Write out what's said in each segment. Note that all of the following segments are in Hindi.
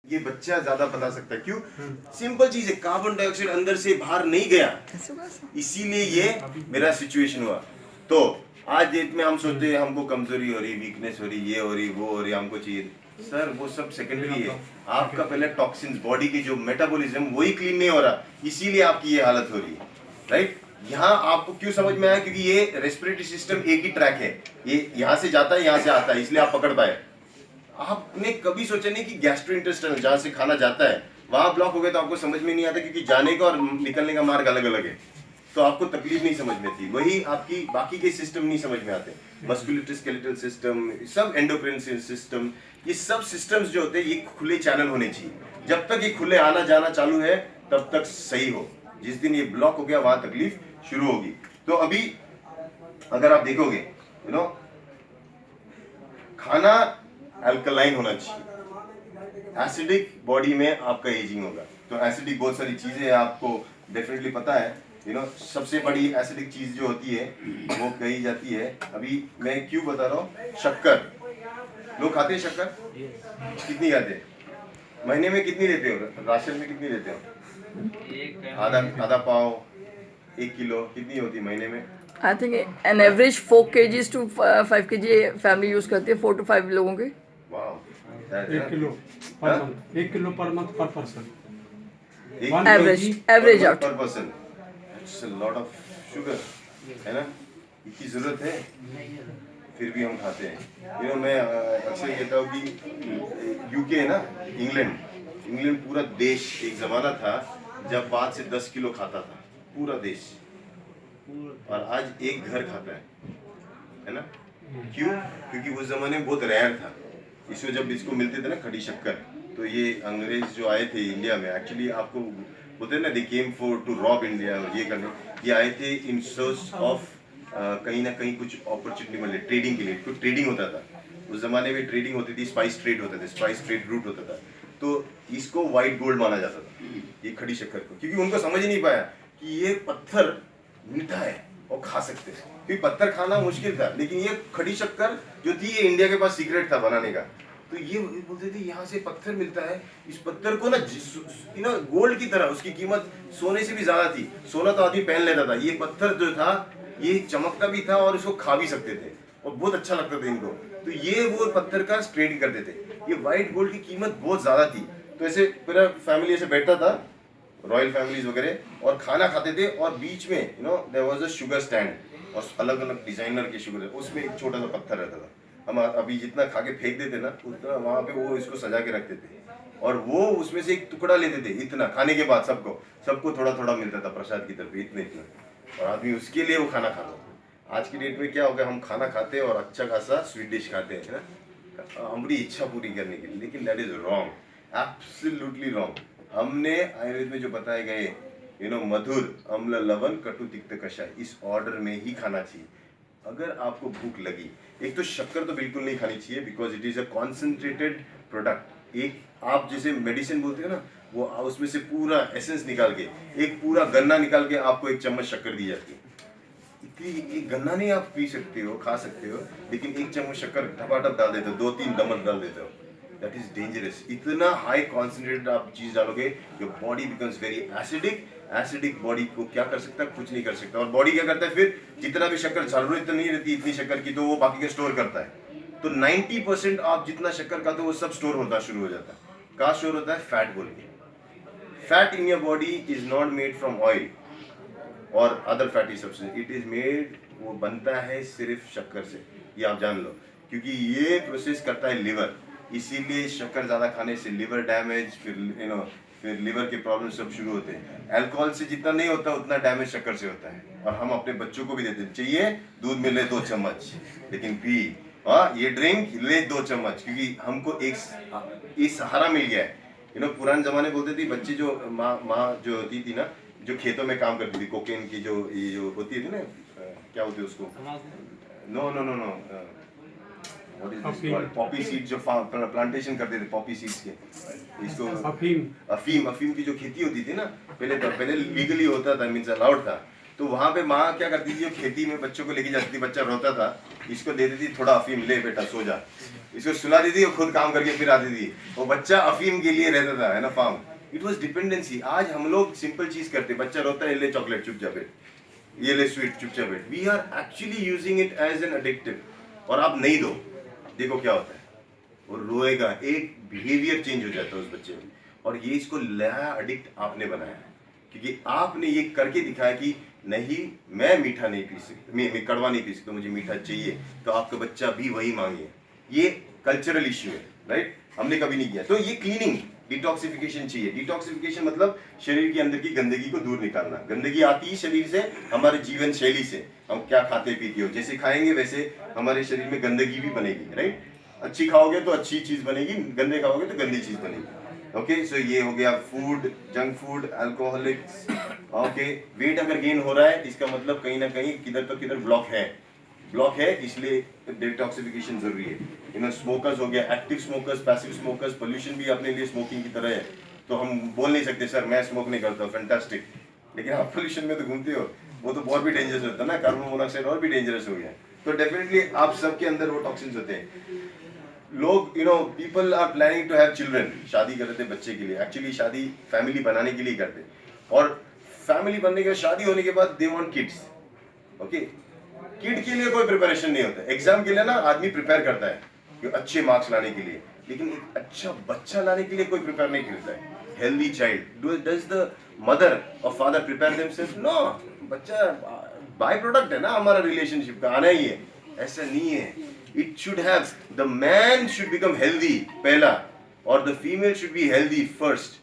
ये बच्चा ज्यादा बता सकता है। क्यों? सिंपल चीज है, कार्बन डाइऑक्साइड अंदर से बाहर नहीं गया, इसीलिए ये मेरा सिचुएशन हुआ। तो आज डेट में हम सोचते हैं हमको कमजोरी हो रही, वीकनेस हो रही, ये हो रही, वो हो रही, हमको चाहिए। सर वो सब सेकेंडरी है। आपका पहले टॉक्सिन्स, बॉडी की जो मेटाबॉलिज्म वही क्लीन नहीं हो रहा, इसीलिए आपकी ये हालत हो रही है। राइट? यहाँ आपको क्यों समझ में आया? क्योंकि ये रेस्पिरेटरी सिस्टम एक ही ट्रैक है, ये यहाँ से जाता है, यहाँ से आता है, इसलिए आप पकड़ पाए। आपने कभी सोचा नहीं कि गैस्ट्रोइंटेस्टाइनल जहाँ से खाना जाता है वहां ब्लॉक हो गया, तो आपको समझ में नहीं आता, क्योंकि जाने का और निकलने का मार्ग अलग अलग है, तो आपको तकलीफ नहीं समझ में थी। वही आपकी बाकी के सिस्टम नहीं समझ में आते, मस्कुलोस्केलेटल सिस्टम, सब एंडोक्राइन सिस्टम, ये सब सिस्टम्स जो होते हैं ये खुले चैनल होने चाहिए। जब तक ये खुले आना जाना चालू है तब तक सही हो, जिस दिन ये ब्लॉक हो गया वहां तकलीफ शुरू होगी। तो अभी अगर आप देखोगे खाना अल्कलाइन होना चाहिए, एसिडिक बॉडी में आपका एजिंग होगा। तो एसिडिक बहुत सारी चीजें हैं, आपको डेफिनेटली पता है। सबसे बड़ी एसिडिक चीज जो होती है वो कही जाती है, अभी मैं क्यों बता रहा हूँ, शक्कर। लोग खाते हैं शक्कर? कितनी खाते हैं? महीने में कितनी लेते हो? राशन में कितनी लेते हो? आधा पाव, 1 किलो, कितनी होती है महीने में? I think an average 4 kgs to 5 kg family use करती है, 4 to 5 लोगों के। Wow, 1 kilo per month, 1 kilo per month पर पर्सन, एवरेज आउट पर person. It's a lot of sugar, है ना? इसकी जरूरत है, फिर भी हम खाते हैं। मैं अक्सर कहता हूँ कि यूके है ना, इंग्लैंड पूरा देश एक जमाना था जब 5 से 10 किलो खाता था पूरा देश, और आज एक घर खाता है ना? क्यों? क्योंकि उस जमाने में बहुत रेयर था। इसको जब इसको मिलते थे ना खड़ी शक्कर, तो ये अंग्रेज जो आए थे इंडिया में, एक्चुअली आपको बोलते हैं ना, they came for to rob India, और ये करने ये आए थे इन सर्च ऑफ कहीं ना कहीं कुछ अपॉर्चुनिटी मिले ट्रेडिंग के लिए। तो ट्रेडिंग होता था उस जमाने में, ट्रेडिंग होती थी, स्पाइस ट्रेड होता था, स्पाइस ट्रेड रूट होता था। तो इसको व्हाइट गोल्ड माना जाता था ये खड़ी शक्कर को, क्योंकि उनको समझ ही नहीं पाया कि ये पत्थर मीठा है और खा सकते हैं, क्योंकि पत्थर खाना मुश्किल था, लेकिन ये खड़ी शक्कर जो थी ये इंडिया के पास सीक्रेट था बनाने का। तो ये बोलते थे यहाँ से पत्थर मिलता है, इस पत्थर को ना गोल्ड की तरह, उसकी कीमत सोने से भी ज्यादा थी। सोना तो आदमी पहन लेता था, ये पत्थर जो था ये चमकता भी था और इसको खा भी सकते थे, और बहुत अच्छा लगता था इनको। तो ये वो पत्थर का ट्रेडिंग करते थे। ये व्हाइट गोल्ड की कीमत बहुत ज्यादा थी, तो ऐसे पूरा फैमिली ऐसे बैठता था, रॉयल फैमिलीज वगैरह, और खाना खाते थे, और बीच में there was a sugar stand, और अलग अलग डिजाइनर के शुगर, उसमें एक छोटा सा पत्थर रहता था। हम अभी जितना खा के फेंक देते ना, उतना वहां पे वो इसको सजा के रखते थे, और वो उसमें से एक टुकड़ा लेते थे, इतना खाने के बाद सबको थोड़ा थोड़ा मिलता था प्रसाद की तरफ, इतना, और आदमी उसके लिए वो खाना खाता था। आज की डेट में क्या हो गया, हम खाना खाते हैं और अच्छा खासा स्वीट डिश खाते हैं ना, हमारी इच्छा पूरी करने के लिए, लेकिन that is wrong, absolutely wrong. हमने आयुर्वेद में जो बताए गए मधुर, अम्ल, लवण, कटु, तिक्त, कषाय, इस ऑर्डर में ही खाना चाहिए। अगर आपको भूख लगी, एक तो शक्कर तो बिल्कुल नहीं खानी चाहिए, because it is a concentrated product. एक आप जैसे मेडिसिन बोलते हो ना, वो उसमें से पूरा एसेंस निकाल के, एक पूरा गन्ना निकाल के आपको 1 चम्मच शक्कर दी जाती है। इतनी एक गन्ना नहीं आप पी सकते हो, खा सकते हो, लेकिन 1 चम्मच शक्कर टपाटप डाल देते हो, 2-3 नमक डाल देते हो, दैट इज डेंजरस। इतना हाई कॉन्सेंट्रेटेड आप चीज डालोगे, your body becomes very acidic. Acidic body को क्या कर सकता है? कुछ नहीं कर सकता। और बॉडी क्या करता है फिर? जितना भी शक्कर, जरूरत नहीं रहती इतनी शक्कर की, तो वो बाकी का स्टोर करता है। तो 90% आप जितना शक्कर खाते हो वो सब स्टोर होता शुरू हो जाता है। कहाँ स्टोर होता है? फैट बोल के। Fat in your body is not made from oil और other fatty substance, it is made, वो बनता है सिर्फ शक्कर से, ये आप जान लो, क्योंकि ये प्रोसेस करता है लिवर। इसीलिए शक्कर ज्यादा खाने से लिवर डैमेज, फिर लिवर के प्रॉब्लम सब शुरू होते हैं। अल्कोहल से जितना नहीं होता उतना डैमेज शक्कर से होता है, और हम अपने बच्चों को भी देते हैं, चाहिए दूध मिले 2 चम्मच, लेकिन पी ये ड्रिंक ले 2 चम्मच, क्योंकि हमको एक सहारा मिल गया है। पुराने जमाने बोलते थे बच्चे, जो माँ जो होती थी ना, जो खेतों में काम करती थी, कोकेन की जो होती थी ना, क्या होती है उसको, know what is this called, Poppy seed, जो प्लांटेशन करते थे पॉपी सीड्स के, इसको अफीम की जो खेती होती थी ना, पहले लीगली होता था, मींस अलाउड था, तो वहाँ पे माँ क्या करती थी, खेती में बच्चों को लेके जाती थी, बच्चा रोता था, इसको दे देती थोड़ा अफीम, ले बेटा सो जा, इसको सुला देती, वो खुद काम करके फिर आती थी, वो बच्चा अफीम के लिए रहता था, है ना, फार्म। It was dependency. आज हम लोग सिंपल चीज करते, बच्चा रोता है, ले चॉकलेट चुपचाप बैठ, ये ले स्वीट चुपचाप बैठ। We are actually using it as an addictive. और आप नहीं दो, देखो क्या होता है, वो रोएगा, एक बिहेवियर चेंज हो जाता है उस बच्चे में। और ये इसको नया एडिक्ट आपने बनाया है, क्योंकि आपने ये करके दिखाया कि नहीं, मैं मीठा नहीं पी सकता, मैं कड़वा नहीं पी सकता, मुझे मीठा चाहिए, तो आपका बच्चा भी वही मांगे। ये कल्चरल इश्यू है, राइट, हमने कभी नहीं किया। तो ये क्लीनिंग, डिटॉक्सिफिकेशन चाहिए। डिटॉक्सिफिकेशन मतलब शरीर के अंदर की गंदगी को दूर निकालना। गंदगी आती है शरीर से, हमारे जीवन शैली से, हम क्या खाते पीते हो, जैसे खाएंगे वैसे हमारे शरीर में गंदगी भी बनेगी, राइट। अच्छी खाओगे तो अच्छी चीज बनेगी, गंदे खाओगे तो गंदी चीज बनेगी। ओके, सो ये हो गया food, junk food, alcoholics. Okay, weight अगर गेन हो रहा है इसका मतलब कहीं ना कहीं किधर तो किधर ब्लॉक है, इसलिए डिटॉक्सिफिकेशन जरूरी है। स्मोकर्स हो गया, active smokers, passive smokers, pollution भी अपने लिए स्मोकिंग की तरह है। तो हम बोल नहीं सकते सर मैं स्मोक नहीं करता, फैंटास्टिक, लेकिन आप पोल्यूशन में तो घूमते हो, वो तो बहुत भी डेंजरस होता है ना, कार्बन मोनोऑक्साइड और भी डेंजरस हो गया। तो डेफिनेटली आप सबके अंदर वो टॉक्सिन्स होते हैं। लोग people are planning to have children, शादी करते थे बच्चे के लिए, एक्चुअली शादी फैमिली बनाने के लिए करते, और फैमिली बनने के बाद, शादी होने के बाद they want kids. Okay, kid के लिए कोई प्रिपरेशन नहीं होता। एग्जाम के लिए ना आदमी प्रिपेयर करता है कि अच्छे मार्क्स लाने के लिए, लेकिन एक अच्छा बच्चा लाने के लिए कोई प्रिपेयर नहीं करता है। Healthy child, does the mother और फादर प्रिपेयर देमसेल्फ? नो, बच्चा बाय प्रोडक्ट है ना हमारा रिलेशनशिप का, आना ही है, ऐसा नहीं है। It should have, the man should become healthy पहला, और the female should be healthy first,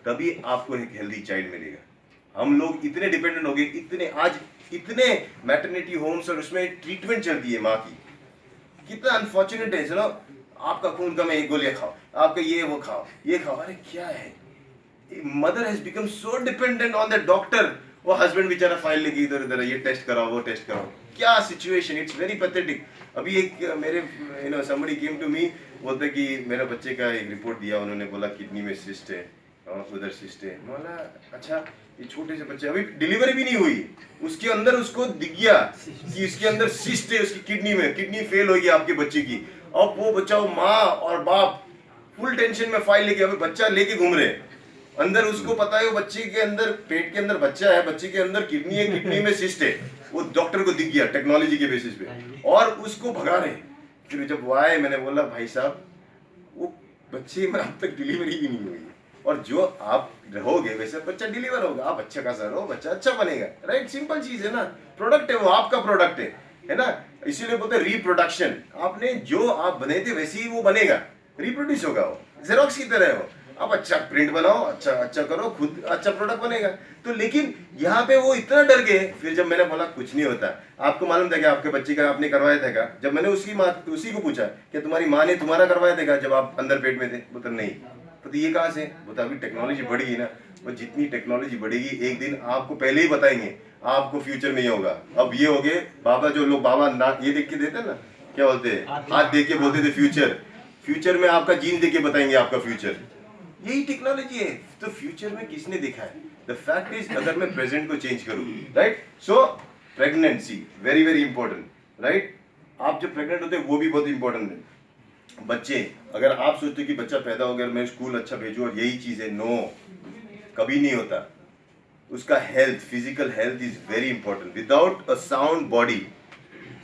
तभी आपको एक हेल्दी चाइल्ड मिलेगा। हम लोग इतने डिपेंडेंट हो गए, आज इतने मैटरनिटी होम्स और उसमें ट्रीटमेंट चलती है माँ की, कितना अनफॉर्चुनेट है। चलो आपका खून कम है, ये गोलियां खाओ, आपका ये वो खाओ, ये खाओ, अरे क्या है, mother has become so dependent on the doctor. वो हस्बैंड बेचारा फाइल लेके इधर उधर, ये टेस्ट कराओ, वो टेस्ट कराओ, क्या सिचुएशन, इट्स वेरी पैथेटिक। अभी एक मेरे somebody came to me, बोलते कि मेरा बच्चे का एक रिपोर्ट दिया, उन्होंने बोला किडनी में सिस्ट है, उधर सिस्ट है। बोला अच्छा, ये छोटे से बच्चे, अभी डिलीवरी भी नहीं हुई, उसके अंदर उसको दिख गया कि इसके अंदर सिस्ट है, उसकी किडनी में, किडनी फेल होगी आपके बच्चे की। अब वो बच्चा, वो माँ और बाप फुल टेंशन में फाइल लेके, अभी बच्चा लेके घूम रहे अंदर, उसको पता है वो बच्चे के अंदर, पेट के अंदर बच्चा है, बच्चे के अंदर किडनी है, किडनी में सिस्ट है, वो डॉक्टर को दिख गया टेक्नोलॉजी के बेसिस पे, और उसको भगा रहे। फिर जब वो आए, मैंने बोला भाई साहब, वो बच्चे में अब तक डिलीवरी भी नहीं हुई, और जो आप रहोगे वैसे बच्चा डिलीवर होगा। आप अच्छा खासा रहो, बच्चा अच्छा बनेगा, राइट, सिंपल चीज है ना, प्रोडक्ट है वो, आपका प्रोडक्ट है ना, इसीलिए बोलते हैं रिप्रोडक्शन। आपने जो आप बने थे वैसे ही वो बनेगा, रिप्रोड्यूस होगा, वो जेरोक्स की तरह है वो। आप अच्छा प्रिंट बनाओ, अच्छा करो, खुद अच्छा प्रोडक्ट बनेगा। तो लेकिन यहाँ पे वो इतना डर गए। फिर जब मैंने बोला कुछ नहीं होता, आपको मालूम था कि आपके बच्चे का आपने करवाया था क्या? जब मैंने उसी को पूछा कि तुम्हारी माँ ने तुम्हारा करवाया था क्या जब आप अंदर पेट में थे? बोलता नहीं। तो ये कहाँ से? बोलता अभी टेक्नोलॉजी बढ़ेगी ना, वो जितनी टेक्नोलॉजी बढ़ेगी एक दिन आपको पहले ही बताएंगे, आपको फ्यूचर में ये होगा। अब ये हो गए बाबा, जो लोग बाबा ना ये देख के देते ना, क्या बोलते हैं, हाथ देख के बोलते थे फ्यूचर में आपका जीन देख के बताएंगे आपका फ्यूचर। यही टेक्नोलॉजी है। तो फ्यूचर में किसने देखा है? द फैक्ट इज अगर मैं प्रेजेंट को चेंज करूं, right. So pregnancy very very important, right. आप जब प्रेग्नेंट होते हैं वो भी बहुत इंपॉर्टेंट है। बच्चे, अगर आप सोचते हो कि बच्चा पैदा हो गया मैं स्कूल अच्छा भेजूं और यही चीज है, नो, कभी नहीं होता। उसका health, physical health is very important. Without a sound body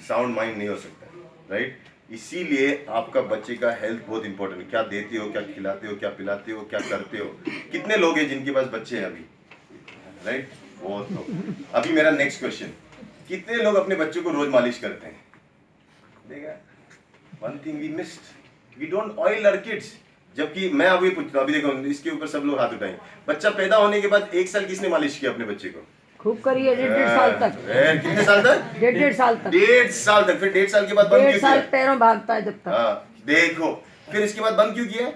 sound mind नहीं हो सकता, राइट। इसीलिए आपका बच्चे का हेल्थ बहुत इंपॉर्टेंट है। क्या देते हो, क्या खिलाते हो, क्या पिलाते हो, क्या करते हो। कितने लोग हैं जिनके पास बच्चे हैं अभी, राइट? बहुत लोग। अभी मेरा नेक्स्ट क्वेश्चन, कितने लोग अपने बच्चों को रोज मालिश करते हैं? देखा, one thing we missed, we don't oil our kids. जबकि मैं अभी पूछता हूँ, अभी देखो इसके ऊपर सब लोग हाथ उठाएं। बच्चा पैदा होने के बाद 1 साल किसने मालिश किया अपने बच्चे को? खूब करिए, 1.5 साल तक। कितने साल तक? 1.5 साल तक। 1.5 साल तक। फिर 1.5 साल के बाद बंद क्यों 1.5 साल किया? पैरों भागता है जब तक। हाँ, देखो, फिर इसके बाद बंद क्यों किया?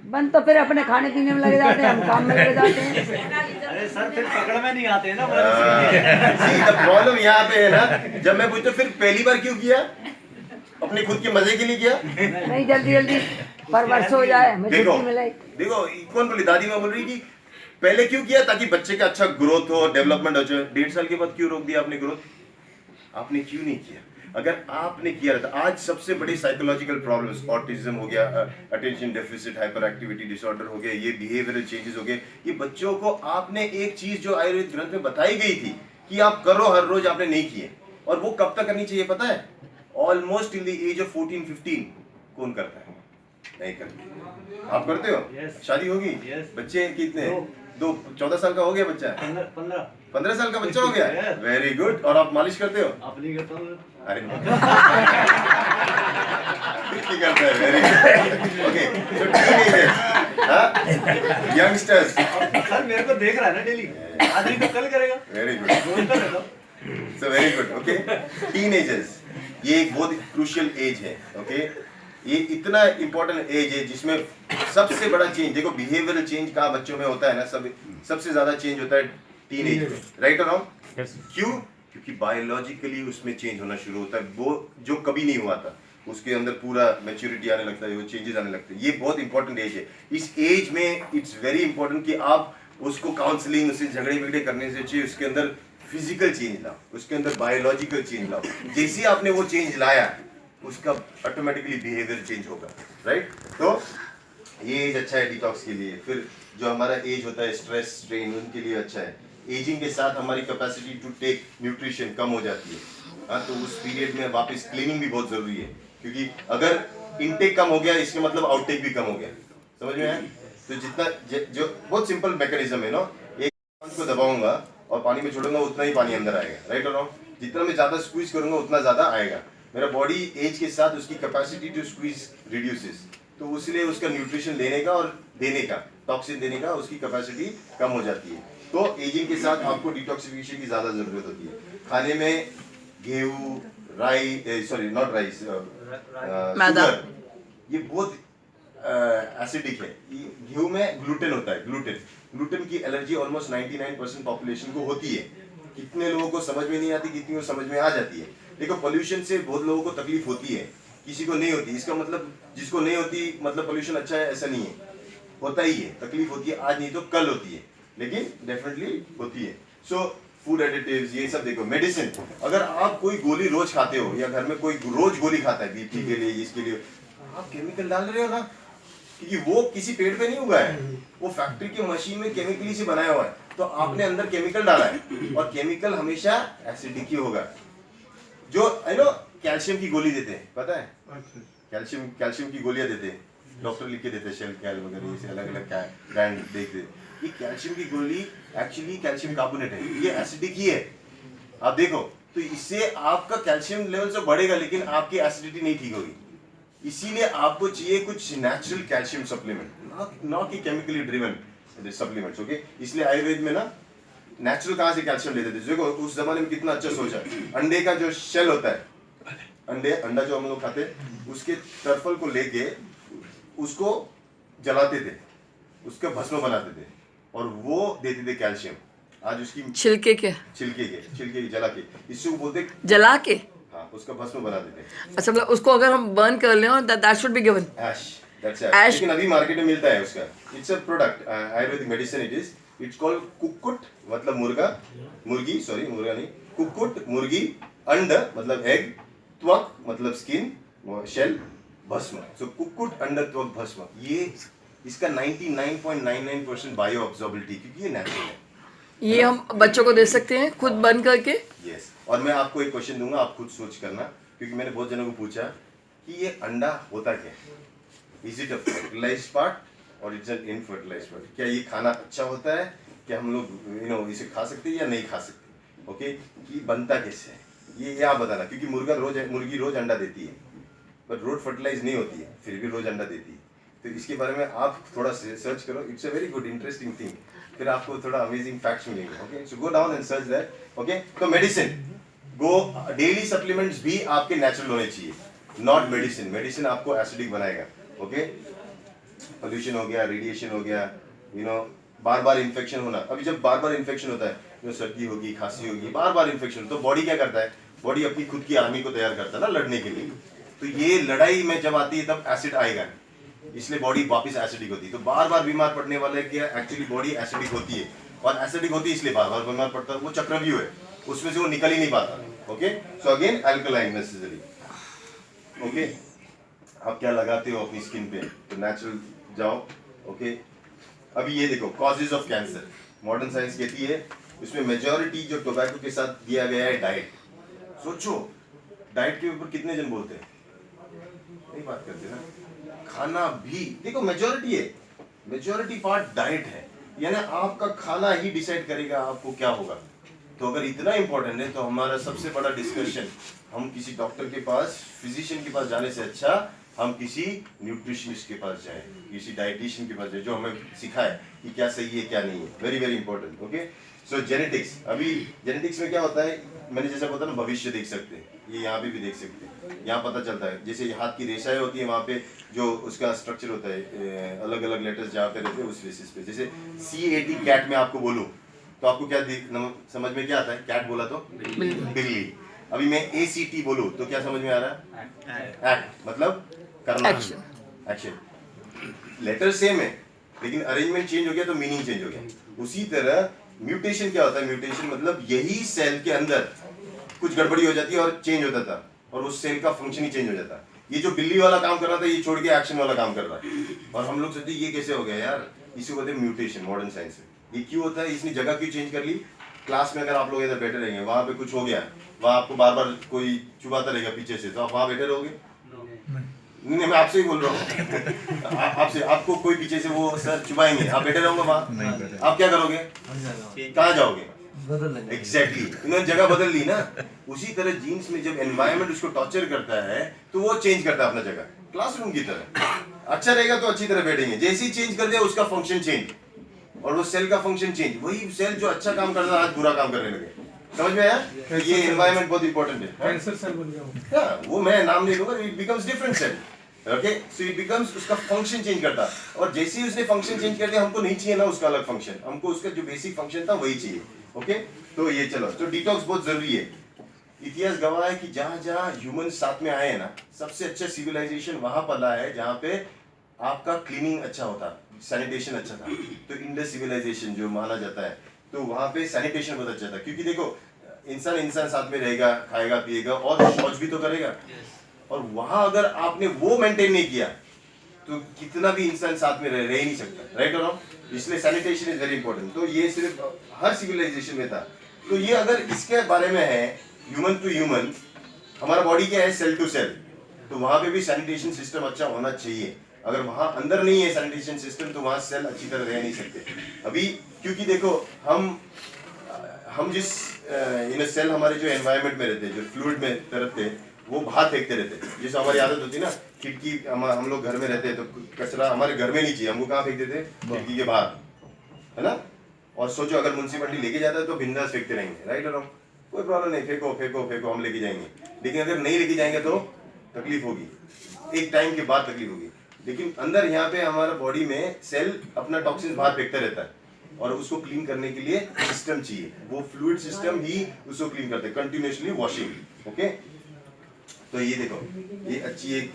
बंद तो फिर अपने खाने पीने में लगे जाते हैं, हम काम में लगे जाते हैं। अरे सर, फिर पकड़ में नहीं आते हैं ना। प्रॉब्लम यहाँ पे है ना। जब मैं पूछता फिर पहली बार क्यों किया? अपने खुद के मजे के लिए किया? नहीं, जल्दी जल्दी परवरिश हो जाए, हमें छुट्टी मिले। देखो कौन बोली? दादी माँ बोल रही कि पहले क्यों किया? ताकि बच्चे का अच्छा ग्रोथ हो, डेवलपमेंट हो जाए। 1.5 साल के बाद क्यों रोक दिया आपने ग्रोथ? आपने क्यों नहीं किया? अगर आपने किया रहता, आज सबसे बड़ी साइकोलॉजिकल प्रॉब्लम्स, ऑटिज्म हो गया, attention deficit hyper activity disorder हो गया, ये बिहेवियरल चेंजेस हो गए, ये बच्चों को आपने एक चीज जो आयुर्वेद ग्रंथ में बताई गई थी कि आप करो हर रोज, आपने नहीं किए। और वो कब तक करनी चाहिए पता है? Almost in the age of 14-15। कौन करता है? नहीं करते। आप करते हो? Yes. शादी होगी? Yes. बच्चे कितने? 14 साल का हो गया बच्चा? 15 साल का बच्चा हो गया? Yes. Very good. और आप मालिश करते हो? अपनी करता हूँ। अरे ठीक करता है, वेरी गुड। ओके, सो टीनेजर्स, यंगस्टर्स, सर मेरे को देख रहा है ना डेली, आज नहीं तो कल करेगा। वेरी गुड, रोज कर लेता हूँ। So very good. Okay, teenagers, ये एक बहुत क्रूशियल एज है। ओके, ये इतना इम्पोर्टेंट एज है जिसमें सबसे बड़ा चेंज, देखो बिहेवियरल चेंज कहाँ बच्चों में होता है ना, सबसे ज्यादा चेंज होता है टीनेज में, राइट और रॉन्ग? क्यों? क्योंकि बायोलॉजिकली उसमें चेंज होना शुरू होता है, वो जो कभी नहीं हुआ था, उसके अंदर पूरा मैच्योरिटी आने लगता है, वो चेंजेस आने लगते हैं। ये बहुत इंपॉर्टेंट एज है। इस एज में इट्स वेरी इंपॉर्टेंट कि आप उसको काउंसलिंग, उससे झगड़े बिगड़े करने से चाहिए, उसके अंदर फिजिकल चेंज लाओ, उसके अंदर बायोलॉजिकल चेंज लाओ। जैसे ही आपने वो चेंज लाया, उसका ऑटोमेटिकली बिहेवियर चेंज होगा, राइट? तो ये एज अच्छा है डिटॉक्स के लिए। फिर जो हमारा एज होता है स्ट्रेस, स्ट्रेन, उनके लिए अच्छा है। एजिंग के साथ हमारी कैपेसिटी टू टेक न्यूट्रिशन कम हो जाती है। हाँ, तो उस पीरियड में वापस क्लीनिंग भी बहुत जरूरी है, क्योंकि अगर इनटेक कम हो गया, इसका मतलब आउटटेक भी कम हो गया। समझ में आया? तो जितना जो बहुत सिंपल मैकेनिज्म है ना, एक को दबाऊंगा और पानी में छोड़ूंगा, उतना ही पानी अंदर आएगा, राइट और रॉन्ग? जितना मैं ज्यादा स्क्वीज करूंगा, उतना ज्यादा आएगा। मेरा बॉडी एज के साथ उसकी कैपेसिटी टू स्क्वीज रिड्यूसेस, तो इसलिए उसका न्यूट्रिशन लेने का और देने का, टॉक्सिन देने का, उसकी कैपेसिटी कम हो जाती है। तो एजिंग के साथ आपको डिटॉक्सिफिकेशन की ज्यादा जरूरत होती है। खाने में गेहूं, राई, सॉरी नॉट राइस, मैदा, ये बहुत एसिडिक है। गेहूं में ग्लूटेन होता है, ग्लूटेन की एलर्जी ऑलमोस्ट 99% पॉपुलेशन को होती है। कितने लोगों को समझ में नहीं आती, कितनी को समझ में आ जाती है। देखो, पोल्यूशन से बहुत लोगों को तकलीफ होती है, किसी को नहीं होती। इसका मतलब जिसको नहीं होती मतलब पोल्यूशन अच्छा है ऐसा नहीं है, होता ही है, तकलीफ होती है, आज नहीं तो कल होती है, लेकिन डेफिनेटली होती है। सो फूड एडिटिव्स, ये सब देखो। मेडिसिन, अगर आप कोई गोली रोज खाते हो या घर में कोई रोज गोली खाता है बीपी के लिए, इसके लिए, आप केमिकल डाल रहे हो ना, क्योंकि वो किसी पेड़ पे नहीं हुआ है, वो फैक्ट्री की मशीन में केमिकली से बनाया हुआ है, तो आपने अंदर केमिकल डाला है। और केमिकल हमेशा एसिडिक ही होगा। जो कैल्शियम की गोली देते हैं, पता है? कैल्शियम की गोलियां देते हैं, डॉक्टर लिख के देते हैं, शेल कैल वगैरह, ये अलग अलग ब्रांड देखते हैं। ये कैल्शियम की गोली एक्चुअली कैल्शियम कार्बोनेट है, ये एसिडिक ही है। आप देखो, तो इससे आपका कैल्शियम लेवल तो बढ़ेगा, लेकिन आपकी एसिडिटी नहीं ठीक होगी। इसीलिए आपको चाहिए कुछ नेचुरल कैल्शियम सप्लीमेंट, नॉट कि केमिकली ड्रिवन सप्लीमेंट्स। ओके, इसलिए आयुर्वेद में ना नेचुरल कहाँ से कैल्शियम लेते थे। देखो उस जमाने में कितना अच्छा सोचा। अंडे का जो शेल होता है, अंडा जो हम लोग खाते हैं, उसके टर्फल को लेके उसको जलाते थे, उसका भस्म बनाते थे, और वो देते थे कैल्शियम। आज उसकी छिलके के जला के, इससे वो बोलते जला के, हाँ, उसका भस्म बना देते। अच्छा, मतलब उसको अगर हम बर्न कर लें, that should be given ash, that's ash. लेकिन अभी मार्केट में मिलता है उसका, it's a product, Ayurvedic medicine it is. It's called kukkut, मतलब मुर्गी, सॉरी मुर्गा नहीं, कुक्कुट मुर्गी, अंड मतलब एग, त्वक मतलब स्किन, शेल, भस्म। सो कुक्कुट, अंड, त्वक, भस्म, ये इसका 99.99% बायो अब्जॉर्बिलिटी, क्योंकि ये नेचुरल है। ये हम बच्चों को दे सकते हैं खुद बर्न करके। यस, और मैं आपको एक क्वेश्चन दूंगा, आप खुद सोच करना, क्योंकि मैंने बहुत जनों को पूछा कि ये अंडा होता क्या है, is it a fertilised part और इट्स एन इनफर्टिलाइज्ड पार्ट? क्या ये खाना अच्छा होता है, क्या हम लोग इसे खा सकते हैं या नहीं खा सकते? ओके, कि बनता कैसे है ये आप बताना, क्योंकि मुर्गी रोज अंडा देती है, पर रोज फर्टिलाइज नहीं होती है, फिर भी रोज अंडा देती है। तो इसके बारे में आप थोड़ा सर्च करो, it's a very good interesting thing, फिर आपको थोड़ा अमेजिंग फैक्ट्स मिलेंगे। Okay, so go down and search that. Okay, तो मेडिसिन, गो डेली सप्लीमेंट्स भी आपके नेचुरल होने चाहिए, नॉट मेडिसिन आपको एसिडिक बनाएगा। ओके, पोल्यूशन हो गया, रेडिएशन हो गया, बार बार इन्फेक्शन होना। अभी जब बार बार इन्फेक्शन होता है, सर्दी होगी, खांसी होगी, बार बार इन्फेक्शन, तो बॉडी क्या करता है? बॉडी अपनी खुद की आर्मी को तैयार करता है ना लड़ने के लिए। तो ये लड़ाई में जब आती है तब एसिड आएगा, इसलिए बॉडी वापस एसिडिक होती है। तो बार बार बीमार पड़ने वाले की एक्चुअली बॉडी एसिडिक होती है, और एसिडिक होती है इसलिए बार बार बीमार पड़ता है। वो चक्रव्यूह है, उसमें से वो निकल ही नहीं पाता। Okay, so again alkaline necessary. Okay, आप क्या लगाते हो अपनी स्किन पे, तो नेचुरल जाओ। ओके, अभी ये देखो causes of cancer, modern science कहती है उसमें मेजॉरिटी जो टोबैको के साथ दिया गया है डाइट। सोचो डाइट के ऊपर कितने जन बोलते हैं, नहीं बात करते ना। खाना भी देखो मेजॉरिटी है, मेजॉरिटी पार्ट डाइट है, यानी आपका खाना ही डिसाइड करेगा आपको क्या होगा। तो अगर इतना इंपॉर्टेंट है तो हमारा सबसे बड़ा डिस्कशन, हम किसी डॉक्टर के पास, फिजिशियन के पास जाने से अच्छा हम किसी न्यूट्रिशनिस्ट के पास जाएं, किसी डाइटिशियन के पास जाएं जो हमें सिखाए कि क्या सही है क्या नहीं है। Very very important. ओके, सो जेनेटिक्स, अभी जेनेटिक्स में क्या होता है, मैंने जैसा बताया ना, भविष्य देख सकते हैं, ये यहाँ पे भी देख सकते हैं, यहाँ पता चलता है। जैसे हाथ की रेशाएं होती है, वहाँ पे जो उसका स्ट्रक्चर होता है, अलग अलग लेटर्स जहाँ पे रहते हैं उस बेसिस पे। जैसे CAT कैट में आपको बोलूँ तो आपको क्या समझ में क्या आता है, कैट बोला तो बिल्ली। अभी मैं ACT बोलूँ तो क्या समझ में आ रहा है, एक्ट, मतलब करना, एक्शन। लेटर सेम है लेकिन अरेंजमेंट चेंज हो गया तो मीनिंग चेंज हो गया। उसी तरह म्यूटेशन क्या होता है, म्यूटेशन मतलब यही सेल के अंदर कुछ गड़बड़ी हो जाती है और चेंज होता था, और उस सेल का फंक्शन ही चेंज हो जाता है। ये जो बिल्ली वाला काम कर रहा था ये छोड़ के एक्शन वाला काम कर रहा है, और हम लोग सोचते ये कैसे हो गया यार, इसी को कहते हैं म्यूटेशन मॉडर्न साइंस में। ये क्यों होता है, इसने जगह क्यों चेंज कर ली। क्लास में अगर आप लोग इधर बैठे रहेंगे, वहां पे कुछ हो गया, वहां आपको बार बार कोई चुभाता रहेगा पीछे से, तो आप वहां बैठे रहोगे। नहीं, मैं आपसे ही बोल रहा हूँ, आपसे, आपको कोई पीछे से वो सर चुभाएंगे, आप बैठे रहोगे वहां, आप क्या करोगे, कहाँ जाओगे, एग्जैक्टली इन्होंने जगह बदल ली ना। उसी तरह जीन्स में जब एनवायरनमेंट उसको टॉर्चर करता है तो वो चेंज करता है अपना जगह, क्लासरूम की तरह। अच्छा रहेगा तो अच्छी तरह बैठेंगे, जैसे ही चेंज कर दिया उसका फंक्शन चेंज, और वो सेल का फंक्शन चेंज। वही सेल जो अच्छा काम करता था आज बुरा काम करने लगे। समझ में आया, ये एनवायरनमेंट बहुत इंपॉर्टेंट है। कैंसर सेल बन गया वो मैं नाम नहीं लूंगा, it becomes different cell. Okay, so it becomes, उसका फंक्शन चेंज करता, और जैसे ही उसने फंक्शन चेंज कर दिया, हमको नहीं चाहिए ना उसका अलग फंक्शन, हमको उसका जो बेसिक फंक्शन था वही चाहिए। ओके, तो ये चलो, तो डिटॉक्स बहुत जरूरी है। इतिहास गवाह है कि जहां जहां ह्यूमन साथ में आए हैं ना, सबसे अच्छा सिविलाइजेशन वहां पला है जहां पे आपका क्लीनिंग अच्छा होता, सैनिटेशन अच्छा था। तो इंडस सिविलाइजेशन जो माना जाता है, तो वहां पे सैनिटेशन बहुत अच्छा था, क्योंकि देखो इंसान साथ में रहेगा, खाएगा पिएगा और शौच भी तो करेगा, और वहां अगर आपने वो मेंटेन नहीं किया तो कितना भी इंसान साथ में रह ही नहीं सकता, राइट और रॉन्ग। इसलिए सैनिटेशन इज वेरी इंपॉर्टेंट। तो ये सिर्फ हर सिविलाइजेशन में था। तो ये अगर इसके बारे में है, ह्यूमन टू ह्यूमन, हमारा बॉडी क्या है, सेल टू सेल, तो वहां पे भी सैनिटेशन सिस्टम अच्छा होना चाहिए। अगर वहां अंदर नहीं है सैनिटेशन सिस्टम तो वहां सेल अच्छी तरह रह नहीं सकते। अभी क्योंकि देखो हम जिस सेल हमारे जो एनवायरनमेंट में रहते हैं, जो फ्लूइड में रहते हैं, वो बाहर फेंकते रहते हैं। जैसे हमारी आदत होती है ना, खिड़की, हम लोग घर में रहते हैं तो कचरा हमारे घर में नहीं चाहिए, हमको कहाँ फेंक देते हैं, खिड़की के बाहर, है ना। और सोचो अगर म्युनिसिपैलिटी लेके जाता है तो बिंदास फेंकते रहेंगे, राइट और रॉन्ग, कोई प्रॉब्लम नहीं, फेंको फेंको फेंको, हम लेके जाएंगे। लेकिन अगर नहीं लेके जाएंगे तो तकलीफ होगी, एक टाइम के बाद तकलीफ होगी। लेकिन अंदर यहाँ पे हमारा बॉडी में सेल अपना टॉक्सिन बाहर फेंकता रहता है, और उसको क्लीन करने के लिए सिस्टम चाहिए, वो फ्लूइड सिस्टम ही उसको क्लीन करते हैं, कंटिन्यूअसली वॉशिंग। ओके, तो ये देखो, ये अच्छी एक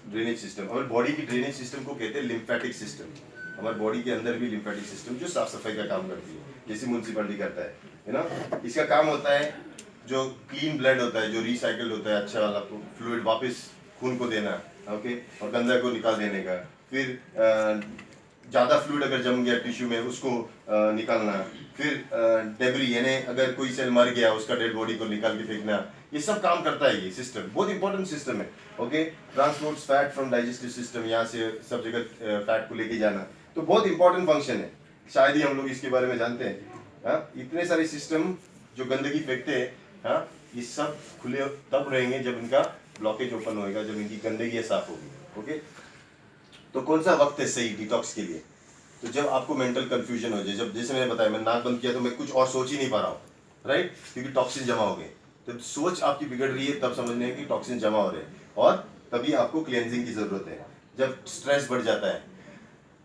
ड्रेनेज सिस्टम, और बॉडी की ड्रेनेज सिस्टम को कहते हैं लिम्फेटिक सिस्टम। हमारे बॉडी के अंदर भी लिम्फेटिक सिस्टम जो साफ सफाई का काम करती है, जैसे म्युनिसिपैलिटी करता है ना। इसका काम होता है जो क्लीन ब्लड होता है, जो रिसाइकल्ड होता है, अच्छा वाला फ्लूइड वापस खून को देना, ओके, और गंदा को निकाल देने का। फिर ज़्यादा फ्लूइड अगर जम गया टिश्यू में उसको निकालना। फिर डेब्री, यानी अगर कोई सेल मर गया उसका डेड बॉडी को निकाल के फेंकना, ये सब काम करता है ये सिस्टम, बहुत इंपॉर्टेंट सिस्टम है। Okay, transports fat from digestive system, यहाँ से सब जगह फैट को लेके जाना, तो बहुत इंपॉर्टेंट फंक्शन है, शायद ही हम लोग इसके बारे में जानते हैं। हाँ, इतने सारे सिस्टम जो गंदगी फेंकते हैं, हाँ, ये सब खुले तब रहेंगे जब इनका ब्लॉकेज ओपन होएगा, जब इनकी गंदगी साफ होगी। ओके, तो कौन सा वक्त है सही डिटॉक्स के लिए, तो जब आपको मेंटल कंफ्यूजन हो जाए, जब जैसे मैंने बताया, मैंने नाक बंद किया तो मैं कुछ और सोच ही नहीं पा रहा हूँ, राइट, क्योंकि टॉक्सिन जमा हो गए। जब सोच आपकी बिगड़ रही है तब समझने कि टॉक्सिन जमा हो रहे हैं, और तभी आपको क्लेंजिंग की जरूरत है। जब स्ट्रेस बढ़ जाता है,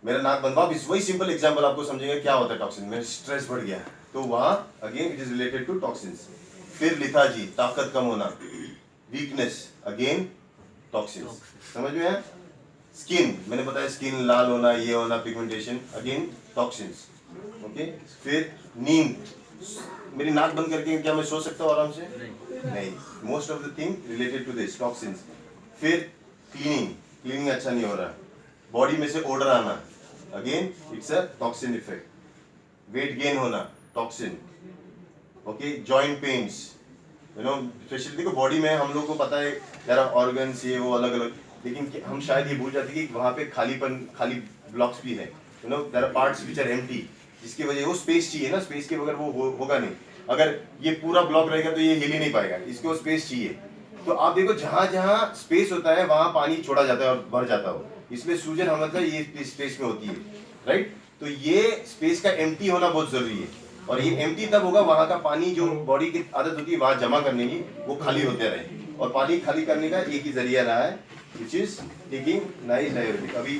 मेरा नाक बंद, वापिस वही सिंपल एग्जाम्पल आपको समझेगा क्या होता है टॉक्सिन, मेरा स्ट्रेस बढ़ गया तो वहाँ again it is related to toxins. फिर लिथार्जी, ताकत कम होना, वीकनेस, अगेन टॉक्सिन्स। समझ में आया, स्किन, मैंने बताया स्किन लाल होना, ये होना, पिगमेंटेशन, अगेन टॉक्सिन्स। ओके, फिर नींद, मेरी नाक बंद करके क्या मैं सो सकता हूँ आराम से? नहीं। Most of the thing related to this toxins. फिर क्लीनिंग अच्छा नहीं हो रहा, बॉडी में से ओडर आना, again it's a toxin effect. Weight gain होना, toxin. Okay, joint pains, you know, specially देखो बॉडी में हम लोग को पता है यार ऑर्गन्स ये वो अलग अलग, लेकिन हम शायद ये भूल जाते हैं कि वहाँ पे खाली ब्लॉक्स भी है, you know, there are parts which are empty, जिसकी वजह वो स्पेस चाहिए ना, स्पेस के बगैर वो होगा नहीं। अगर ये पूरा ब्लॉक रहेगा तो ये हिल ही नहीं पाएगा, इसको स्पेस चाहिए। तो आप देखो जहाँ जहाँ स्पेस होता है वहाँ पानी छोड़ा जाता है और भर जाता हो, इसलिए सूजन हमेशा ये स्पेस में होती है, राइट। तो ये स्पेस का एम्प्टी होना बहुत जरूरी है, और ये एम्प्टी तब होगा वहाँ का पानी जो बॉडी की आदत होती है वहाँ जमा करने की, वो खाली होते रहे। और पानी खाली करने का एक ही जरिया रहा है, which is taking nice diuretic. अभी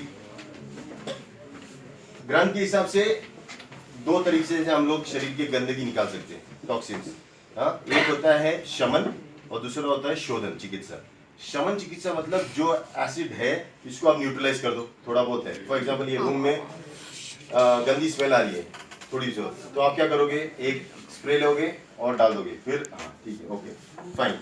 ग्रंथ के हिसाब से दो तरीके से हम लोग शरीर की गंदगी निकाल सकते हैं, टॉक्सिन्स। हाँ, एक होता है शमन और दूसरा होता है शोधन चिकित्सा। शमन चिकित्सा मतलब जो एसिड है इसको आप न्यूट्रलाइज कर दो, थोड़ा बहुत है। फॉर एग्जांपल ये रूम में गंदी स्मेल आ रही है थोड़ी सी, तो आप क्या करोगे, एक स्प्रे लोगे और डाल दोगे, फिर हाँ ठीक है, ओके फाइन,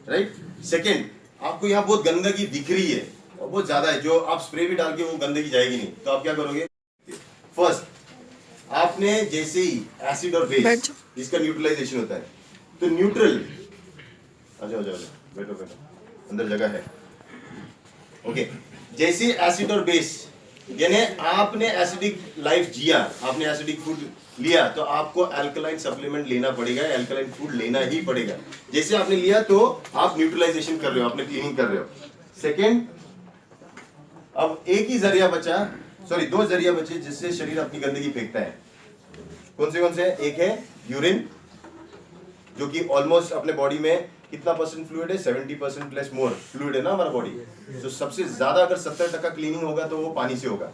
राइट। सेकेंड, आपको यहाँ बहुत गंदगी दिख रही है और बहुत ज्यादा है, जो आप स्प्रे भी डाल के वो गंदगी जाएगी नहीं, तो आप क्या करोगे, फर्स्ट आपने जैसे ही एसिड और बेस इसका न्यूट्रलाइजेशन होता है, तो न्यूट्रल, आ जाओ बैठो अंदर जगह है, ओके। जैसे एसिड और बेस, यानी आपने एसिडिक लाइफ जिया, आपने एसिडिक फूड लिया, तो आपको अल्कलाइन सप्लीमेंट लेना पड़ेगा, अल्कलाइन फूड लेना ही पड़ेगा। जैसे आपने लिया तो आप न्यूट्रलाइजेशन कर रहे हो, आपने क्लीनिंग कर रहे हो। सेकेंड, अब एक ही जरिया बचा, सॉरी दो जरिया बचे जिससे शरीर अपनी गंदगी फेंकता है। कौन से? एक है यूरिन, जो कि ऑलमोस्ट अपने बॉडी में कितना परसेंट फ्लूइड है, 70% प्लस मोर फ्लूइड है ना हमारा बॉडी। तो सबसे ज्यादा अगर 70% क्लीनिंग होगा तो वो पानी से होगा,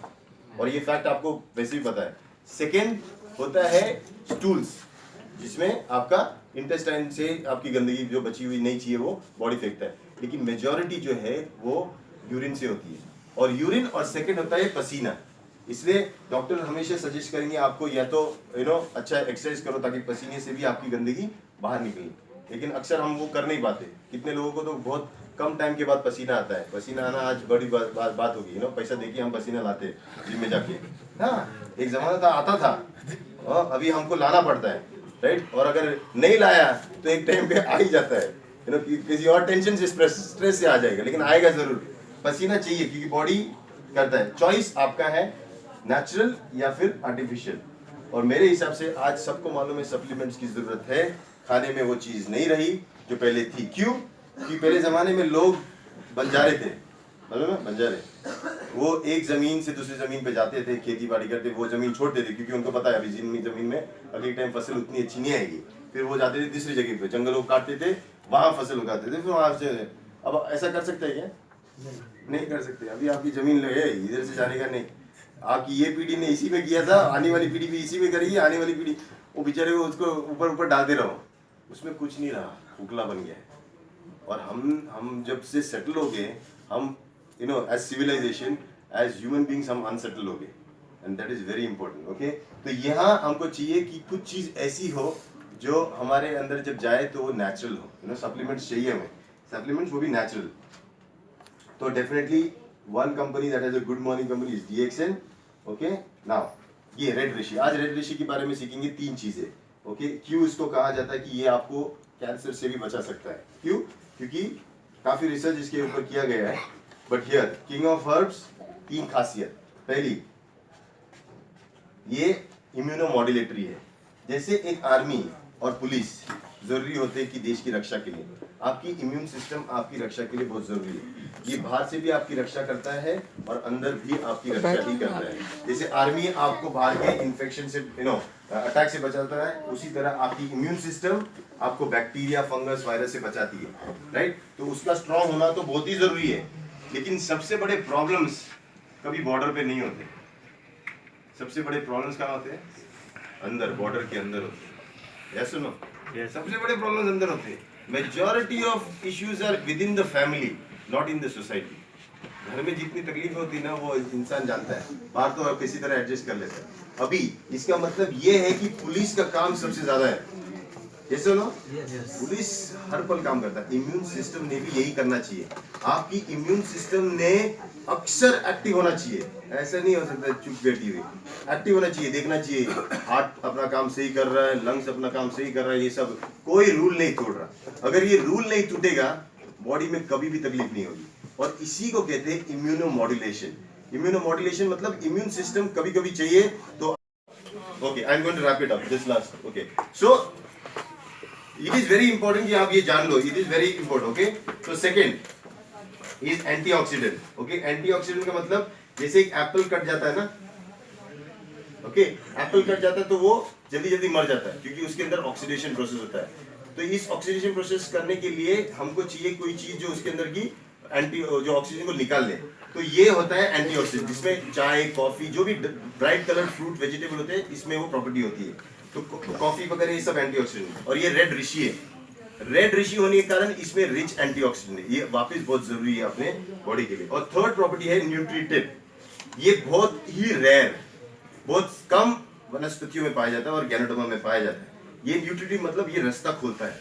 और ये फैक्ट आपको वैसे भी पता है। सेकेंड होता है स्टूल्स, जिसमें आपका इंटेस्टाइन से आपकी गंदगी जो बची हुई नहीं चाहिए वो बॉडी फेंकता है, लेकिन मेजॉरिटी जो है वो यूरिन से होती है। और यूरिन, और सेकेंड होता है पसीना। इसलिए डॉक्टर हमेशा सजेस्ट करेंगे आपको या तो अच्छा एक्सरसाइज करो ताकि पसीने से भी आपकी गंदगी बाहर निकले, लेकिन अक्सर हम वो कर नहीं पाते। कितने लोगों को तो बहुत कम टाइम के बाद पसीना आता है। पसीना आना आज बड़ी बात होगी, पैसा देके हम पसीना लाते जिम में जाके। हाँ, एक जमाना था आता था, अभी हमको लाना पड़ता है, राइट। और अगर नहीं लाया तो एक टाइम पे आ ही जाता है, किसी और टेंशन से स्ट्रेस से आ जाएगा, लेकिन आएगा जरूर। पसीना चाहिए क्योंकि बॉडी करता है। चॉइस आपका है, नेचुरल या फिर आर्टिफिशियल। और मेरे हिसाब से आज सबको मालूम है सप्लीमेंट्स की जरूरत है, खाने में वो चीज नहीं रही जो पहले थी। क्यों? कि पहले जमाने में लोग बंजारे थे, मालूम है बंजारे, वो एक जमीन से दूसरी जमीन पे जाते थे, खेती बाड़ी करते, वो जमीन छोड़ते थे क्योंकि उनको पता है अभी जमीन में अगले टाइम फसल उतनी अच्छी नहीं आएगी। फिर वो जाते थे दूसरी जगह पे, जंगल को काटते थे, वहां फसल उगाते थे, फिर वहां से। अब ऐसा कर सकते हैं क्या? नहीं कर सकते। अभी आपकी जमीन लगे, इधर से जाने का नहीं। आपकी ये पीढ़ी ने इसी में किया था, आने वाली पीढ़ी भी इसी में करेगी। आने वाली पीढ़ी वो बेचारे को उसको ऊपर ऊपर डालते रहो, उसमें कुछ नहीं रहा, खोखला बन गया है। और हम जब से सेटल हो गए, हम as civilisation, as human beings हम अनसेटल हो गए, and that is very important. Okay, तो यहाँ हमको चाहिए कि कुछ चीज ऐसी हो जो हमारे अंदर जब जाए तो वो नेचुरल हो। सप्लीमेंट्स चाहिए हमें, सप्लीमेंट्स वो भी नेचुरल। तो definitely one company that is a good morning company is DXN। Okay, now ये रेड ऋषि, आज रेड ऋषि के बारे में सीखेंगे 3 चीजें। ओके, क्यों इसको कहा जाता है कि ये आपको कैंसर से भी बचा सकता है। क्यों? क्योंकि काफी रिसर्च इसके ऊपर किया गया है। But here king of herbs, 3 खासियत। पहली, ये इम्यूनोमॉड्यूलेटरी है। जैसे एक आर्मी और पुलिस जरूरी होते हैं कि देश की रक्षा के लिए, आपकी इम्यून सिस्टम आपकी रक्षा के लिए बहुत जरूरी है। ये बाहर से भी आपकी रक्षा करता है और अंदर भी आपकी रक्षा ही करता है। जैसे आर्मी आपको बाहर के इन्फेक्शन से अटैक से बचाता है, उसी तरह आपकी इम्यून सिस्टम आपको बैक्टीरिया, फंगस, वायरस से बचाती है, राइट। तो उसका स्ट्रांग होना तो बहुत ही जरूरी है। लेकिन सबसे बड़े प्रॉब्लम्स कभी बॉर्डर पे नहीं होते। सबसे बड़े प्रॉब्लम्स कहाँ होते हैं? अंदर, बॉर्डर के अंदर होते हैं। Yes no? सबसे बड़े प्रॉब्लम्स अंदर होते हैं। Majority of issues are within the family, not in the society. घर में जितनी तकलीफ होती है ना वो इंसान जानता है, बाहर तो आप किसी तरह एडजस्ट कर लेते हैं। अभी इसका मतलब ये है कि पुलिस का काम सबसे ज्यादा है, जैसे नो पुलिस हर पल काम करता है। इम्यून सिस्टम ने भी यही करना चाहिए। आपकी इम्यून सिस्टम ने अक्सर एक्टिव होना चाहिए, ऐसा नहीं हो सकता चुप बैठी हुई, एक्टिव होना चाहिए, देखना चाहिए हार्ट अपना काम सही कर रहा है, लंग्स अपना काम सही कर रहा है, ये सब कोई रूल नहीं तोड़ रहा। अगर ये रूल नहीं टूटेगा बॉडी में कभी भी तकलीफ नहीं होगी, और इसी को कहते हैं इम्यूनोमॉड्यूलेशन। इम्यूनोमॉड्यूलेशन मतलब इम्यून सिस्टम कभी कभी चाहिए तो okay, I am going to wrap it up this last. Okay, so it is very important कि आप ये जान लो, it is very important. Okay, so second is antioxidant. Okay, antioxidant का मतलब जैसे एक एप्पल कट जाता है ना, ओके, एप्पल कट जाता है तो वो जल्दी जल्दी मर जाता है क्योंकि उसके अंदर ऑक्सीडेशन प्रोसेस होता है। तो इस ऑक्सीडेशन प्रोसेस करने के लिए हमको चाहिए कोई चीज जो उसके अंदर की जो ऑक्सीजन को निकाल ले, तो ये होता है एंटीऑक्सीडेंट, जिसमें चाय, कॉफी, जो भी ब्राइट कलर फ्रूट वेजिटेबल होते हैं इसमें वो प्रॉपर्टी होती है। तो कॉफी वगैरह ये सब एंटीऑक्सीडेंट, और ये रेड ऋषि है। रेड ऋषि होने के कारण इसमें रिच एंटीऑक्सीडेंट है, ये वापस बहुत जरूरी है अपने बॉडी के लिए। और थर्ड प्रॉपर्टी है न्यूट्रिटिव, ये बहुत ही रेयर, बहुत कम वनस्पतियों में पाया जाता है और गैनोडर्मा में पाया जाता है। ये न्यूट्रिटिव मतलब ये रास्ता खोलता है,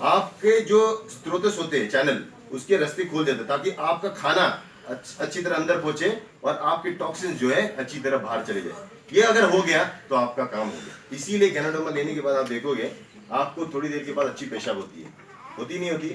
आपके जो स्रोतस होते हैं चैनल, उसके रास्ते खोल देता है ताकि आपका खाना अच्छी तरह अंदर पहुंचे और आपके टॉक्सिन जो है अच्छी तरह बाहर चले जाए। ये अगर हो गया तो आपका काम हो गया। इसीलिए गैनोडर्मा लेने के बाद आप देखोगे आपको थोड़ी देर के बाद अच्छी पेशाब होती है, होती नहीं होती?